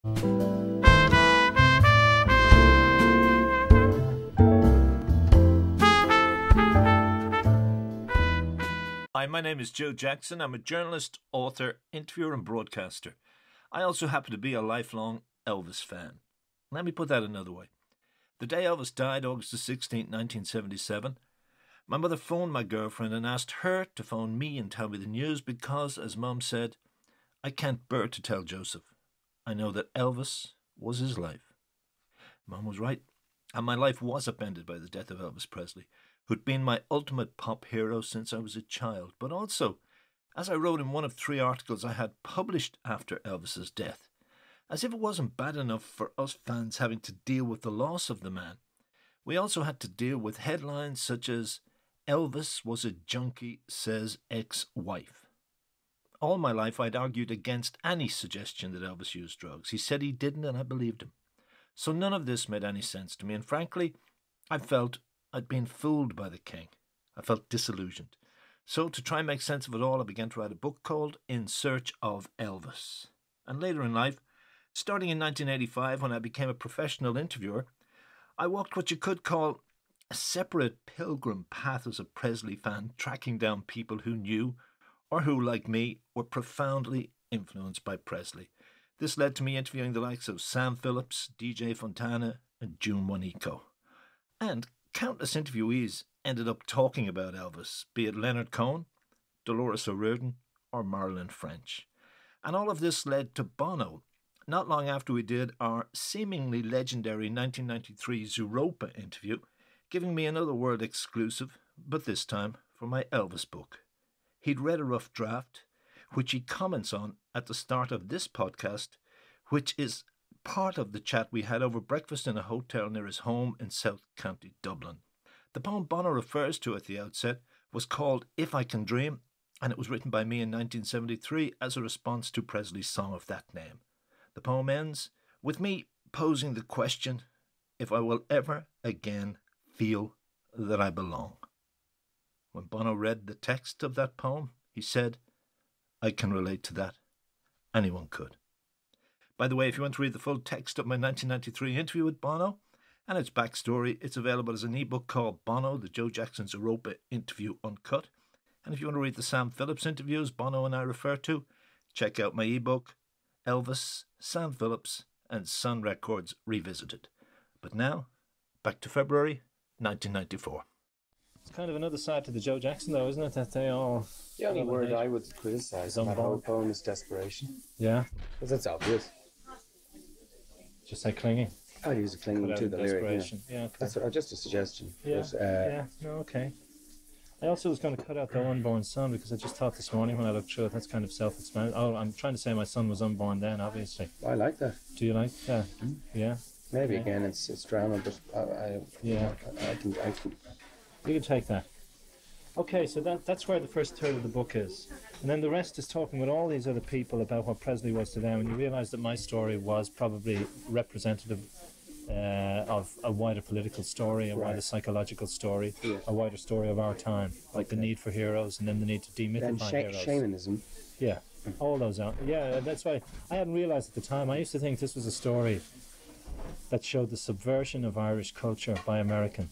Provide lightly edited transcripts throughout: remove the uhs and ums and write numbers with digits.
Hi, my name is Joe Jackson. I'm a journalist, author, interviewer, and broadcaster. I also happen to be a lifelong Elvis fan. Let me put that another way. The day Elvis died, August the 16th, 1977, my mother phoned my girlfriend and asked her to phone me and tell me the news because, as Mum said, I can't bear to tell Joseph. I know that Elvis was his life. Mum was right, and my life was upended by the death of Elvis Presley, who'd been my ultimate pop hero since I was a child, but also, as I wrote in one of 3 articles I had published after Elvis's death, as if it wasn't bad enough for us fans having to deal with the loss of the man, we also had to deal with headlines such as Elvis was a junkie, says ex-wife. All my life I'd argued against any suggestion that Elvis used drugs. He said he didn't, and I believed him. So none of this made any sense to me, and frankly, I felt I'd been fooled by the king. I felt disillusioned. So to try and make sense of it all, I began to write a book called In Search of Elvis. And later in life, starting in 1985 when I became a professional interviewer, I walked what you could call a separate pilgrim path as a Presley fan, tracking down people who knew, or who, like me, were profoundly influenced by Presley. This led to me interviewing the likes of Sam Phillips, DJ Fontana, and Juanico. And countless interviewees ended up talking about Elvis, be it Leonard Cohen, Dolores O'Riordan, or Marilyn French. And all of this led to Bono, not long after we did our seemingly legendary 1993 Zooropa interview, giving me another world exclusive, but this time for my Elvis book. He'd read a rough draft, which he comments on at the start of this podcast, which is part of the chat we had over breakfast in a hotel near his home in South County, Dublin. The poem Bono refers to at the outset was called If I Can Dream, and it was written by me in 1973 as a response to Presley's song of that name. The poem ends with me posing the question if I will ever again feel that I belong. When Bono read the text of that poem, he said, I can relate to that. Anyone could. By the way, if you want to read the full text of my 1993 interview with Bono and its backstory, it's available as an ebook called Bono, the Joe Jackson Zooropa Interview Uncut. And if you want to read the Sam Phillips interviews Bono and I refer to, check out my ebook, Elvis, Sam Phillips, and Sun Records Revisited. But now, back to February 1994. It's kind of another side to the Joe Jackson, though, isn't it? That they all... The only word I would criticise in that whole poem is desperation. Yeah? Because that's obvious. Just say clinging. I'd use a clinging to the lyric. Yeah, okay. That's just a suggestion. Yeah, but, no, okay. I also was going to cut out the unborn son because I just thought this morning when I looked through it, that's kind of self-explanatory. Oh, I'm trying to say my son was unborn then, obviously. I like that. Do you like that? Mm. Yeah. Maybe again it's drama, but I can. You can take that. Okay, so that's where the first third of the book is. And then the rest is talking with all these other people about what Presley was to them, and you realise that my story was probably representative of a wider political story, a wider psychological story, a wider story of our time, like the need for heroes and then the need to demythify heroes. Shamanism. Yeah, all those out. Yeah, that's why I hadn't realised at the time. I used to think this was a story that showed the subversion of Irish culture by American.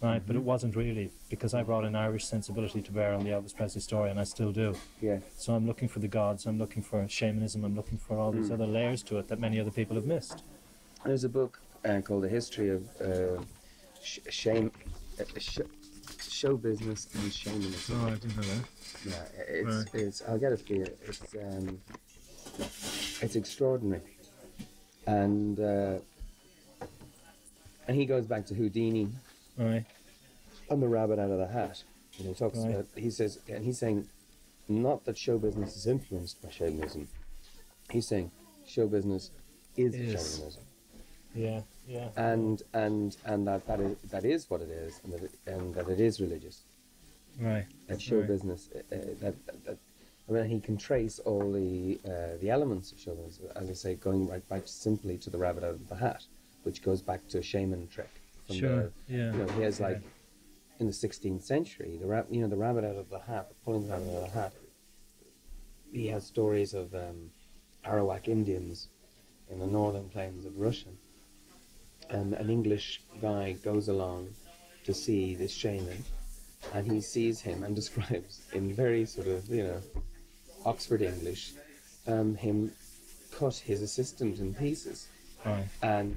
Right, but it wasn't really, because I brought an Irish sensibility to bear on the Elvis Presley story, and I still do. Yeah. So I'm looking for the gods, I'm looking for shamanism, I'm looking for all these other layers to it that many other people have missed. There's a book called The History of Show Business and Shamanism. Oh, I didn't know that. Yeah, it's I'll get it for you. It's extraordinary, and he goes back to Houdini. Right. And the rabbit out of the hat. And he talks about, he says, and he's saying, not that show business is influenced by shamanism. He's saying show business is shamanism. Yeah, yeah. And that is what it is, and that it is religious. Right. That show business, I mean, he can trace all the elements of show business, as I say, going right back simply to the rabbit out of the hat, which goes back to a shaman trick. Sure. Yeah. You know, he has like in the 16th century, the rabbit out of the hat, pulling the rabbit out of the hat. He has stories of Arawak Indians in the northern plains of Russia. And an English guy goes along to see this shaman, and he sees him and describes in very sort of, Oxford English, him cut his assistant in pieces. Right. And,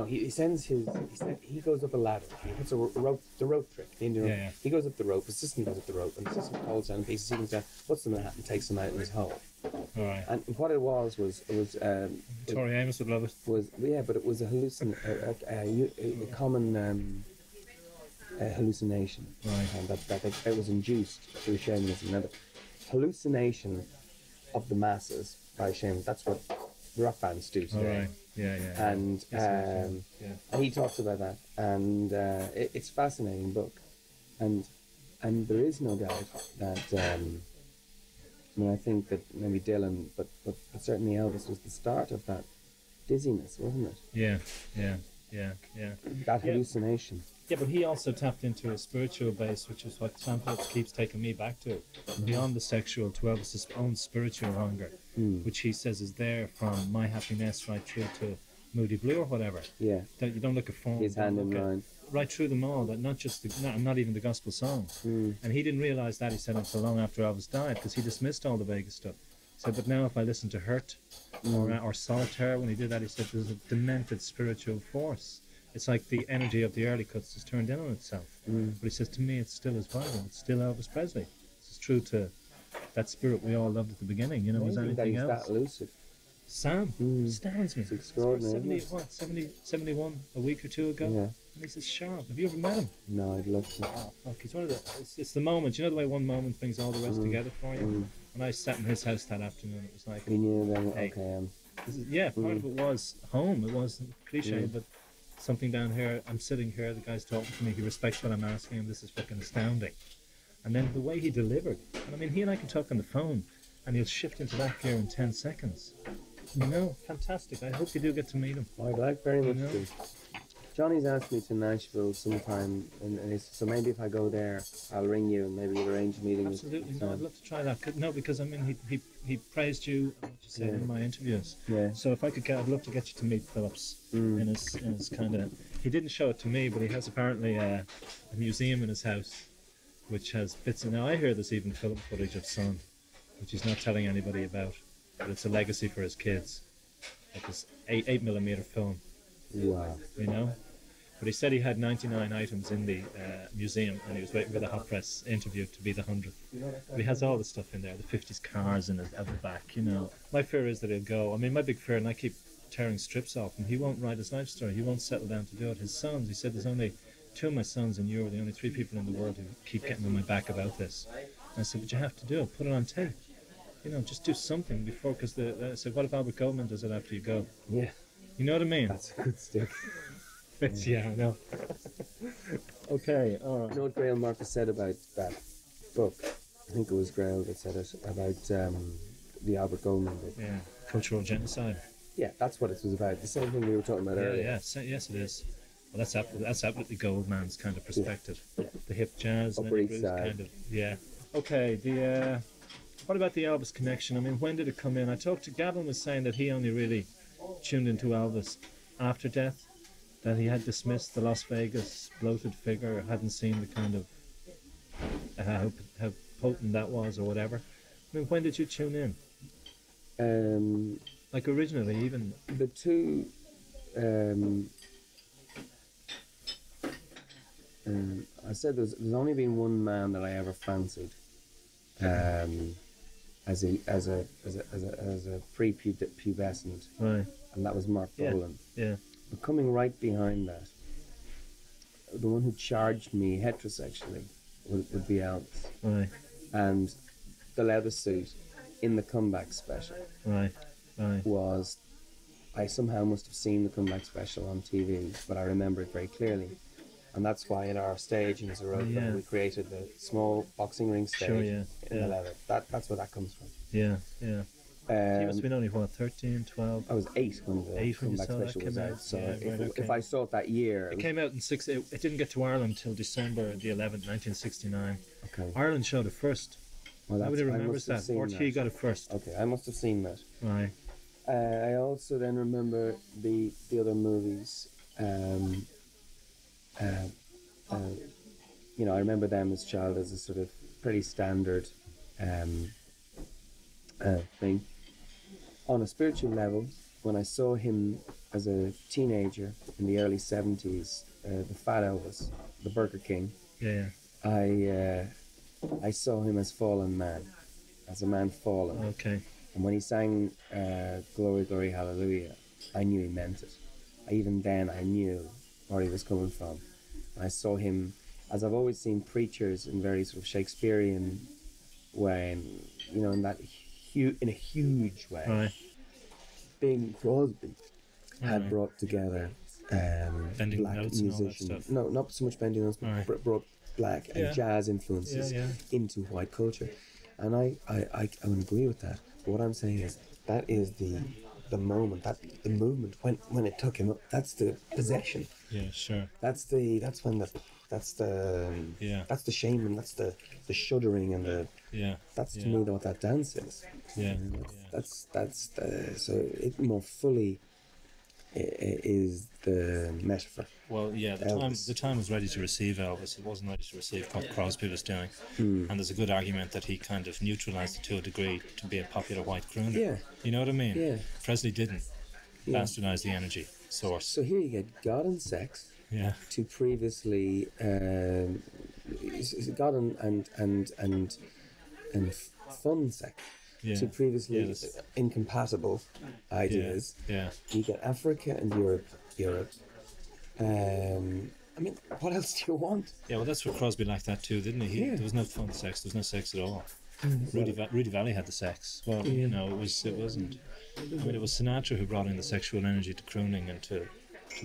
he sends he goes up a ladder. He puts a rope, the rope trick. The Indian rope. He goes up the rope, assistant goes up the rope, and the assistant holds down pieces, he comes down, puts them in a hat and takes them out in his hole. All right. And what it was Tori Amos would love it. But it was a common hallucination. Right. And that it was induced through shamanism. Now, the hallucination of the masses by shamanism, that's what rock bands do today. All right. Yeah. And he talks about that, and it's a fascinating book, and there is no doubt that I think that maybe Dylan, but certainly Elvis was the start of that dizziness, wasn't it? Yeah. That hallucination. Yeah, but he also tapped into a spiritual base, which is what Sam Phillips keeps taking me back to. Beyond the sexual, to Elvis' own spiritual hunger, which he says is there from My Happiness right through to Moody Blue or whatever. Yeah. That you don't look at form. His hand in mine. Right through them all, that not even the gospel songs. And he didn't realise that, he said, until long after Elvis died, because he dismissed all the Vegas stuff. He said, but now if I listen to Hurt or Solitaire, when he did that, he said there's a demented spiritual force. It's like the energy of the early cuts has turned in on itself. But he says, to me, it's still as vital. It's still Elvis Presley. It's true to that spirit we all loved at the beginning. Was anything else? That lucid. Sam astounds me. It's extraordinary. 71 a week or two ago? Yeah. And he's sharp. Have you ever met him? No, I'd love to. Oh, fuck. He's one of the... It's the moment. You know the way one moment brings all the rest together for you? When I sat in his house that afternoon, it was like... He knew then, hey, okay, part of it was home. It wasn't cliche, but something down here, I'm sitting here, the guy's talking to me, he respects what I'm asking him, this is fucking astounding. And then the way he delivered, and I mean, he and I can talk on the phone, and he'll shift into that gear in 10 seconds. Fantastic. I hope you do get to meet him. I'd like very much to. Johnny's asked me to Nashville sometime, and so maybe if I go there, I'll ring you and maybe we'll arrange a meeting. Absolutely. No, I'd love to try that. No, because I mean, he praised you, what you said in my interviews. Yeah. So if I could I'd love to get you to meet Phillips in his kind of. He didn't show it to me, but he has apparently a museum in his house, which has bits. Now I hear there's even film footage of Son, which he's not telling anybody about, but it's a legacy for his kids. Like this 8mm film. Wow. But he said he had 99 items in the museum, and he was waiting for the hot press interview to be the 100th. But he has all the stuff in there, the 50s cars in at the back, My fear is that he'll go. I mean, my big fear, and I keep tearing strips off, and he won't write his life story. He won't settle down to do it. His sons, he said, there's only 2 of my sons, and you're the only 3 people in the world who keep getting on my back about this. And I said, but you have to do it. Put it on tape. Just do something before, because I said, what if Albert Goldman does it after you go? Yeah. You know what I mean? That's a good stick. Yeah, I know. Okay, all right. You know what Grail Marcus said about that book? I think it was Grail that said it, about the Albert Goldman book. Yeah, cultural genocide. Yeah, that's what it was about. The same thing we were talking about earlier. Yes, it is. Well, that's absolutely Goldman's kind of perspective. Yeah. The hip jazz and everything kind of, Okay, what about the Elvis connection? I mean, when did it come in? I talked to Gavin, was saying that he only really tuned into Elvis after death, that he had dismissed the Las Vegas bloated figure, hadn't seen the kind of how potent that was or whatever. I mean, when did you tune in? Like originally, even the two. I said there's only been one man that I ever fancied, as a pre-pubescent, right, and that was Mark Bolan. Yeah. But coming right behind that, the one who charged me heterosexually would be Elvis. Right. And the leather suit in the comeback special. Right. Was, I somehow must have seen the comeback special on TV, but I remember it very clearly. And that's why in our stage in Zorota, we created the small boxing ring stage in the leather. That's where that comes from. Yeah. You must have been only, 13, 12? I was 8 when the comeback special was out. So if I saw it that year... It came out in it didn't get to Ireland until December the 11th, 1969. Okay. Ireland showed it first. Well, Nobody I remembers must have that. seen RT got it first. Okay, I must have seen that. Right. I also then remember the other movies. You know, I remember them as a child as a sort of pretty standard thing. On a spiritual level, when I saw him as a teenager in the early 70s, the Fat Elvis, the Burger King, Yeah. I saw him as fallen man, as a man fallen. Okay. And when he sang Glory, Glory, Hallelujah, I knew he meant it. Even then, I knew where he was coming from. And I saw him, as I've always seen preachers in very sort of Shakespearean way, and, you know, in a huge way. Right. Bing Crosby had brought together Bending black notes and all that musicians. stuff. No, not so much bending notes, but brought black and jazz influences into white culture. And I would agree with that. But what I'm saying is that is the moment, that the movement when it took him up. That's the possession. Yeah, sure. That's the shaming. That's the shuddering and the That's to me what that dance is. Yeah. That's so it more fully is the metaphor. Well, yeah, the time was ready to receive Elvis. It wasn't ready to receive what Crosby was doing. And there's a good argument that he kind of neutralised it to a degree to be a popular white crooner. Yeah. You know what I mean? Yeah. Presley didn't bastardise the energy source. So here you get God and sex. Yeah. To previously God and fun sex. Yeah. To previously incompatible ideas. Yeah. You get Africa and Europe. I mean, what else do you want? Yeah, well, that's what Crosby liked that too, didn't he? There was no fun sex. There was no sex at all. Rudy Valley had the sex. Well, you know, it wasn't. I mean, it was Sinatra who brought in the sexual energy to crooning and to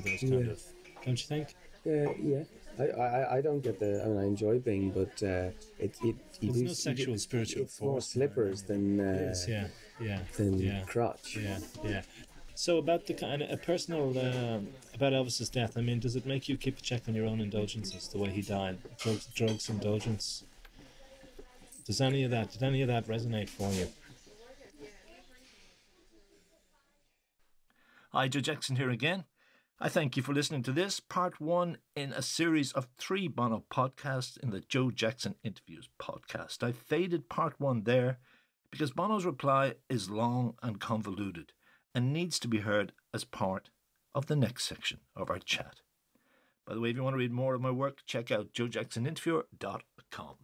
those kind of. Don't you think? Yeah. I don't get the. I mean, I enjoy Bing, but there's no sexual spiritual it's force. More slippers than crotch. Yeah. So about the kind of a personal about Elvis's death. I mean, does it make you keep a check on your own indulgences? The way he died, drugs indulgence. Did any of that resonate for you? Hi, Joe Jackson here again. I thank you for listening to this, part 1 in a series of 3 Bono podcasts in the Joe Jackson Interviews podcast. I faded part 1 there because Bono's reply is long and convoluted and needs to be heard as part of the next section of our chat. By the way, if you want to read more of my work, check out joejacksoninterviewer.com.